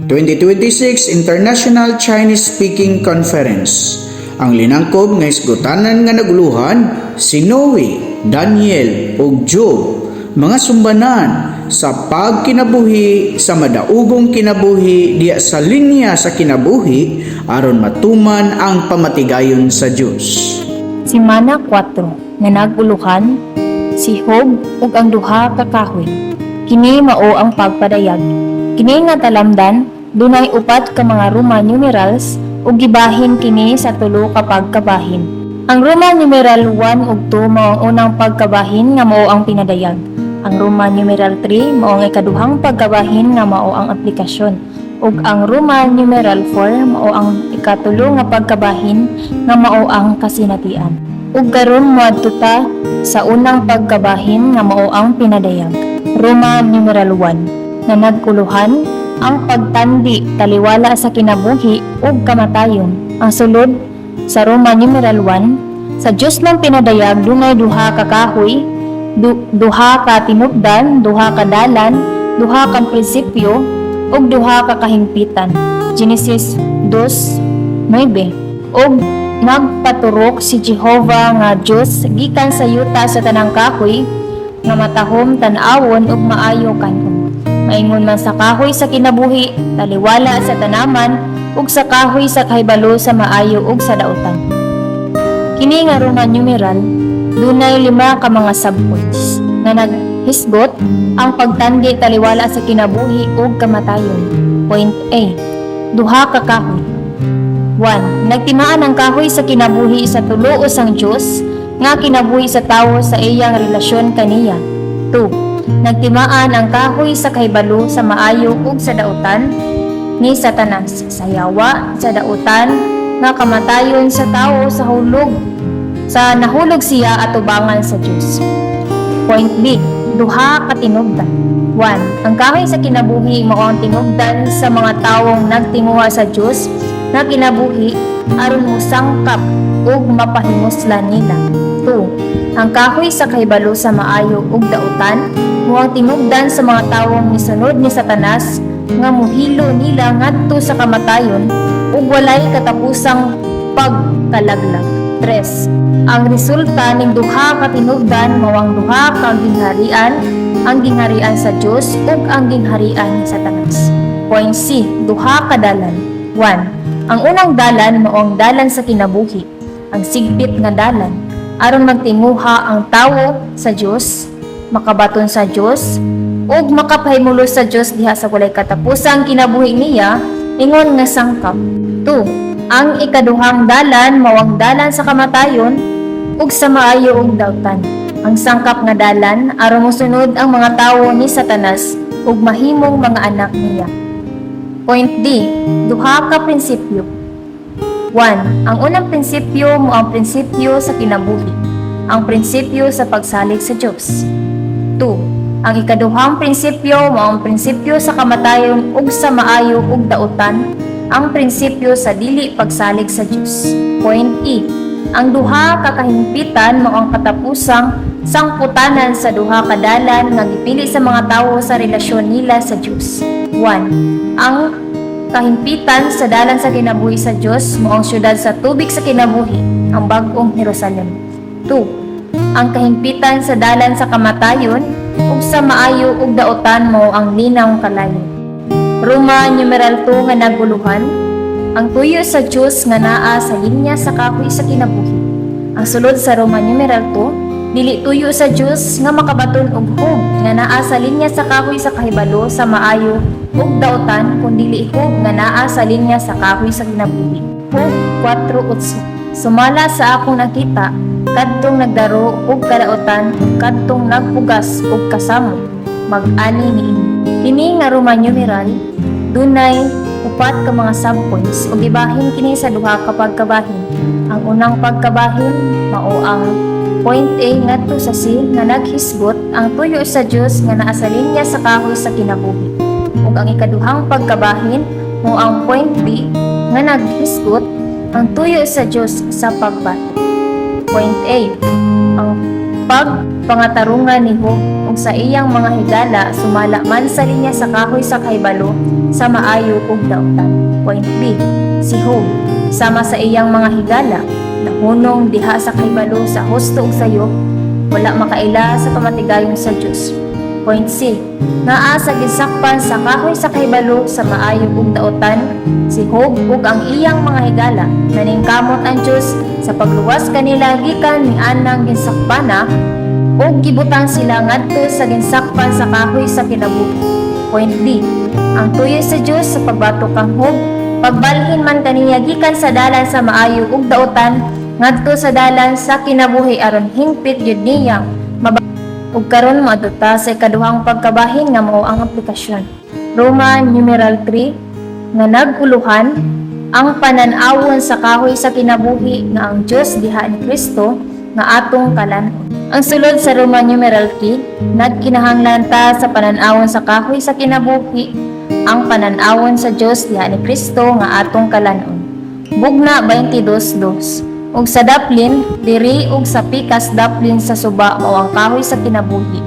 2026 International Chinese Speaking Conference. Ang linangkob nga isgutanan nga naguluhan si Noe, Daniel ug Job, mga sumbanan sa pagkinabuhi sa madaugong kinabuhi diya sa linya sa kinabuhi aron matuman ang pamatigayon sa Dios. Simana 4 nga naguluhan si Job ug ang duha ka kahoy. Kini mao ang pagpadayag. Kini nga talamdan dunay upat ka mga Roman numerals ug gibahin kini sa tulo ka pagkabahin. Ang Roman numeral 1 ug 2 mao ang unang pagkabahin nga mao ang pinadayag. Ang Roman numeral 3 mao ang ikaduhang pagkabahin nga mao ang aplikasyon. Ug ang Roman numeral 4 mao ang ikatulo nga pagkabahin nga mao ang kasinatian. Ug karon moadto ta sa unang pagkabahin nga mao ang pinadayag. Roman numeral 1 na nagkuluhan ang pagtandi taliwala sa kinabuhi ug kamatayon. Ang sulod sa Roman numeral 1, sa Dios man pinadayag dunay duha ka kahoy, duha ka tinubdan, duha ka dalan, duha ka prinsipyo ug duha ka kahimpitan. Genesis 2:9. Ug nagpaturok si Jehovah nga Dios gikan sa yuta sa tanang kahoy nga matahom tan-awon ug maayo kanon. Maingon man sa kahoy sa kinabuhi, taliwala sa tanaman, ug sa kahoy sa kahibalo sa maayo ug sa dautan. Kini nga Roman numeral, dunay 5 ka mga subpoints nga naghisgot ang pagtandi taliwala sa kinabuhi ug kamatayon. Point A. Duha ka kahoy. 1. Nagtimaan ang kahoy sa kinabuhi sa tulo usang Dios nga kinabuhi sa tawo sa iyang relasyon kaniya. 2. Nagtimaan ang kahoy sa kahibalo sa maayo ug sa dautan ni Satanas sa yawa sa dautan nga kamatayon sa tawo sa nahulog siya atubangan sa Dios. Point B. Duha ka tinubdan. 1. Ang kahoy sa kinabuhi mao ang tinubdan sa mga tawong nagtinguha sa Dios na kinabuhi aron mosangkap ug mapahimuslan nila. 2. Ang kahoy sa kahibalo sa maayo ug dautan mao ang tinubdan sa mga tawong misunod ni Satanas nga mohilo nila ngadto sa kamatayon ug walay katapusang pagkalaglag. 3. Ang resulta ning duha ka tinubdan mao ang duha ka gingharian, ang gingharian sa Dios ug ang gingharian ni Satanas. Point C. Duha ka dalan. 1. Ang unang dalan mao ang dalan sa kinabuhi, ang sigbit nga dalan aron magtinguha ang tawo sa Dios, makabaton sa Dios ug makapahimulos sa Dios diha sa walay katapusang kinabuhi niya ingon nga sangkap. 2. Ang ikaduhang dalan mao ang dalan sa kamatayon ug sa maayo ug dautan, ang sangkap nga dalan aron mosunod ang mga tawo ni Satanas ug mahimong mga anak niya. Point D. Duha ka prinsipyo. 1. Ang unang prinsipyo mao ang prinsipyo sa kinabuhi, ang prinsipyo sa pagsalig sa Dios. 2. Ang ikaduhang prinsipyo mao ang prinsipyo sa kamatayon ug sa maayo ug dautan, ang prinsipyo sa dili pagsalig sa Dios. Point E. Ang duha ka kahimpitan mao ang katapusang sangputanan sa duha ka dalan nga gipili sa mga tawo sa relasyon nila sa Dios. 1. Ang kahimpitan sa dalan sa kinabuhi sa Dios mao ang syudad sa tubig sa kinabuhi, ang bag-ong Jerusalem. 2. Ang kahimpitan sa dalan sa kamatayon ug sa maayo ug dautan mao ang linaw kalayo. Roman numeral 2 nga naguluhan, ang tuyo sa Dios nga naa sa linya sa kahoy sa kinabuhi. Ang sulod sa Roman numeral 2, dili tuyo sa Dios nga makabaton og hub nga naa sa linya sa kahoy sa kahibalo sa maayo ug dautan kun dili hub nga naa sa linya sa kahoy sa kinabuhi. Hub 4:8. Sumala sa akong nakita kadtong nagdaro og kadautan ug kadtong nagpugas og kasamo mag-ani niini. Kini nga Roman numeral dunay upat ka mga subpoints ug gibahin kini sa duha ka pagkabahin. Ang unang pagkabahin mao ang point A ngadto sa C nga naghisgot ang tuyo sa Dios nga naa sa linya sa kahoy sa kinabuhi. Ug ang ikaduhang pagkabahin mao ang point B nga naghisgot ang tuyo sa Dios sa pagbato. Point A. Ang pagpangatarungan ni Job ug sa iyang mga higala sumala man sa linya sa kahoy sa kahibalo sa maayo ug daotan. Point B. Si Job sama sa iyang mga higala nahunong diha sa kahibalo sa husto ug sayo, wala makaila sa pamatigayon sa Dios. Point C. Naa sa gisakpan sa kahoy sa kahibalo sa maayo ug daotan si Job ug ang iyang mga higala naningkamot ang Dios sa pagluwas kanila gikan ni anang ginsakpana ug gibutan sila ngadto sa ginsakpan sa kahoy sa kinabuhi. Point D. Ang tuyo sa Dios sa pagbatok kang Job pagbalhin man kaniya gikan sa dalan sa maayo ug daotan ngadto sa dalan sa kinabuhi aron hingpit gyud niya ug karon maadto sa ikaduhang pagkabahin nga mao ang aplikasyon. Roman numeral 3 nga naguluhan ang panan-awon sa kahoy sa kinabuhi nga ang Dios diha ni Kristo nga atong kalan-on. Ang sulod sa Roman numeral 3 nagkinahanglan ta sa panan-awon sa kahoy sa kinabuhi ang panan-awon sa Dios diha ni Kristo nga atong kalan-on. Bugna 22:2 ug sa daplin diri ug sa pikas daplin sa suba mao ang kahoy sa kinabuhi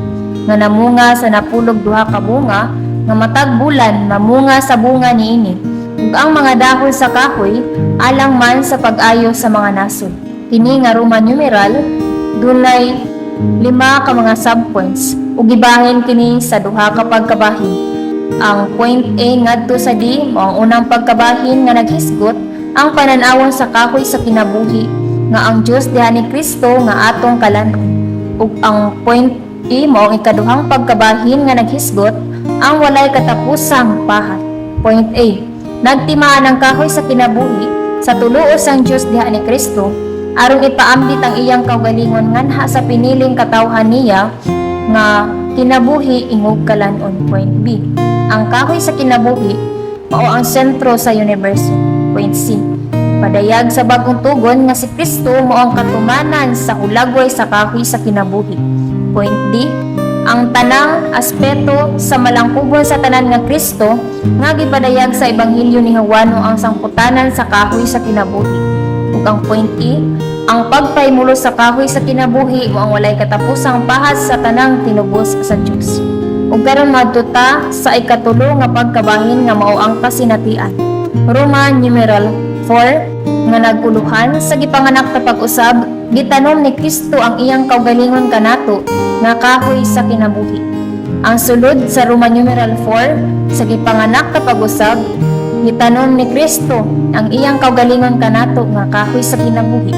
nga namunga sa napulog duha ka bunga nga matag bulan mamunga sa bunga niini ug ang mga dahon sa kahoy alang man sa pag-ayo sa mga nasod. Kini nga Roman numeral dunay 5 ka mga subpoints ug gibahin kini sa duha ka pagkabahin. Ang point A ngadto sa D mao ang unang pagkabahin nga naghisgot ang panan-awon sa kahoy sa kinabuhi nga ang Dios diha ni Kristo nga atong kalan-on ug ang point E mao ang ikaduhang pagkabahin nga naghisgot ang walay katapusang pahat. Point A. Nagtimaan ang kahoy sa kinabuhi sa tuloos ang Dios diha ni Kristo aron ipaambit ang iyang kaugalingon nganha sa piniling katawhan niya nga kinabuhi ingog kalan-on. Point B. Ang kahoy sa kinabuhi mao ang sentro sa universo. Point C. Padayag sa bagong tugon nga si Kristo mao ang katumanan sa hulagway sa kahoy sa kinabuhi. Point D. Ang tanang aspeto sa malangkugon sa tanan nga Kristo nga gipadayag sa ebanghelyo ni Juan ang sangputanan sa kahoy sa kinabuhi. Ug ang point E. Ang pagpaymulo sa kahoy sa kinabuhi mao ang walay katapusang pahas sa tanang tinubos sa Dios. Ug karon madto ta sa ikatulo nga pagkabahin nga mao ang kasinatian. Roman numeral 4 nga naguluhan sa gipanganak na pag-usab gitanom ni Kristo ang iyang kaugalingon kanato nga kahoy sa kinabuhi. Ang sulod sa Roman numeral 4 sa gipanganak na pag-usab gitanom ni Kristo ang iyang kaugalingon kanato nga kahoy sa kinabuhi.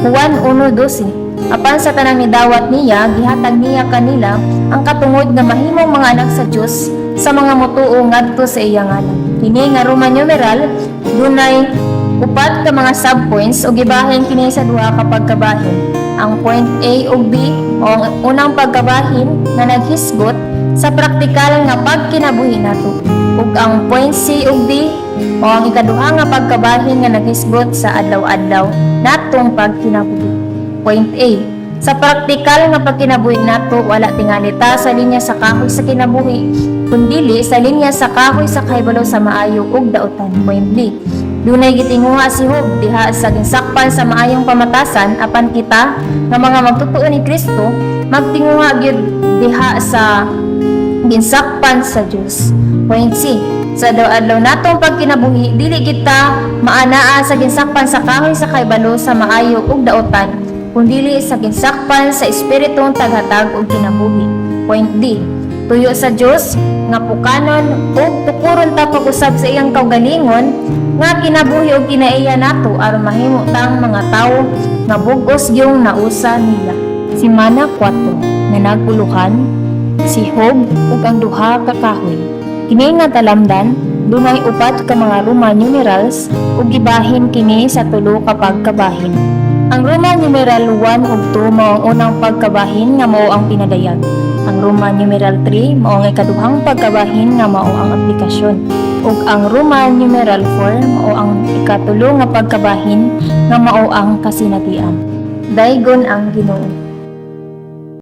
Juan 1:12 apan sa tanang nidawat niya gihatag niya kanila ang katungod nga mahimong mga anak sa Dios sa mga motuo ngadto sa iyang ngalan. Kini nga Roman numeral dunay 4 ka mga subpoints ug gibahin kini sa duha ka pagkabahin. Ang point A ug B o ang unang pagkabahin nga naghisgot sa praktikal nga pagkinabuhi nato ug ang point C ug D o ang ikaduha nga pagkabahin nga naghisgot sa adlaw-adlaw natong pagkinabuhi. Point A. Sa praktikal nga pagkinabuhi nato wala tingali ta sa linya sa kahoy sa kinabuhi kundili sa linya sa kahoy sa kahibalo sa maayo ug daotan. Point B. Dunay gitinguha si Job diha sa ginsakpan sa maayong pamatasan apan kita nga mga magtutuo ni Kristo magtinguha gyud diha sa ginsakpan sa Dios. Point C. Sa adlaw natong pagkinabuhi dili kita maanaa sa ginsakpan sa kahoy sa kahibalo sa maayo ug daotan kundili sa ginsakpan sa espiritong taghatag ug kinabuhi. Point D. Tuyo sa Dios nga pukanon ug tukuron ta pag-usab sa iyang kaugalingon nga kinabuhi ug kinaiya nato aron mahimo tang mga tawo nga bug-os gyung nausa nila. Simana 4 nga naguluhan si Job ug ang duha ka kahoy. Kini nga talamdan dunay 4 ka mga Roman numerals ug gibahin kini sa tulo ka pagkabahin. Ang Roman numeral 1 ug 2 mao ang unang pagkabahin nga mao ang pinadayag. Ang Roman numeral 3 mao ang ikaduhang pagkabahin nga mao ang aplikasyon. Ug ang Roman numeral 4 mao ang ikatulo nga pagkabahin nga mao ang kasinatian. Daygon ang Ginoo.